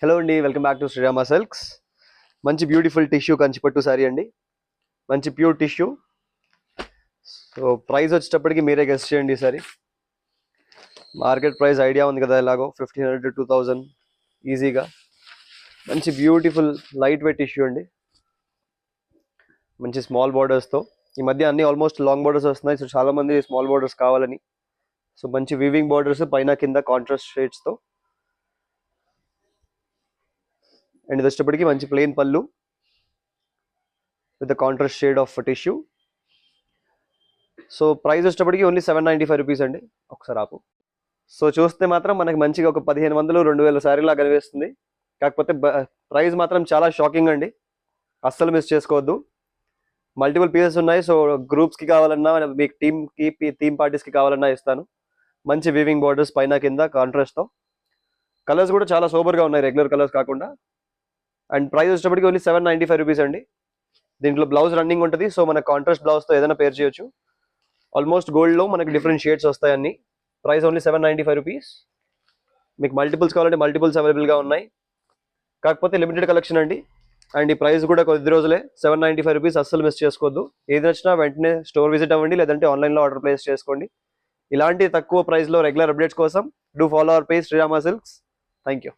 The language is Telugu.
హలో అండి, welcome back to Srirama silks. మంచి బ్యూటిఫుల్ టిష్యూ కంచిపట్టు సారీ అండి. మంచి ప్యూర్ టిష్యూ. సో ప్రైస్ వచ్చేటప్పటికి మీరే గెస్ చేయండి. ఈసారి మార్కెట్ ప్రైస్ ఐడియా ఉంది కదా, ఎలాగో 1500 to 2000 ఈజీగా. మంచి బ్యూటిఫుల్ లైట్ వెయిట్ టిష్యూ అండి. మంచి స్మాల్ బార్డర్స్తో. ఈ మధ్య అన్ని ఆల్మోస్ట్ లాంగ్ బార్డర్స్ వస్తున్నాయి. సో చాలా మంది స్మాల్ బార్డర్స్ కావాలని. సో మంచి వీవింగ్ బార్డర్స్ పైన కింద కాంట్రాస్ట్ షేడ్స్తో. అండ్ ఇది వచ్చేటప్పటికి మంచి ప్లెయిన్ పళ్ళు with the contrast shade of tissue. So price వచ్చేటప్పటికి ఓన్లీ 795 రూపీస్ అండి. ఒకసారి ఆపు. సో చూస్తే మాత్రం మనకి మంచిగా ఒక 1500 2000 శారీలా కనిపిస్తుంది. కాకపోతే ప్రైస్ మాత్రం చాలా షాకింగ్ అండి. అస్సలు మిస్ చేసుకోవద్దు. మల్టిపుల్ పీసెస్ ఉన్నాయి. సో గ్రూప్స్కి కావాలన్నా, మీకు టీమ్ పార్టీస్కి కావాలన్నా ఇస్తాను. మంచి వీవింగ్ బార్డర్స్ పైన కింద కాంట్రాస్ట్తో. కలర్స్ కూడా చాలా సూపర్గా ఉన్నాయి, రెగ్యులర్ కలర్స్ కాకుండా. అండ్ ప్రైస్ వచ్చేటప్పటికి ఓన్లీ 795 రూపీస్ అండి. దీంట్లో బ్లౌజ్ రన్నింగ్ ఉంటుంది. సో మన కాంట్రాస్ట్ బ్లౌజ్తో ఏదైనా పేర్ చేయొచ్చు. ఆల్మోస్ట్ గోల్డ్లో మనకి డిఫరెంట్ షేడ్స్ వస్తాయన్ని. Price only 795 rupees. మీకు మల్టిపుల్స్ కావాలంటే మల్టిపుల్స్ అవైలబుల్గా ఉన్నాయి. కాకపోతే లిమిటెడ్ కలెక్షన్ అండి. అండ్ ఈ ప్రైస్ కూడా కొద్ది రోజులే, 795 రూపీస్. అస్సలు మిస్ చేసుకోవద్దు. ఏది నచ్చినా వెంటనే స్టోర్ విజిట్ అవ్వండి, లేదంటే ఆన్లైన్లో ఆర్డర్ ప్లేస్ చేసుకోండి. ఇలాంటి తక్కువ ప్రైస్లో రెగ్యులర్ అప్డేట్స్ కోసం do follow our page Srirama silks. Thank you.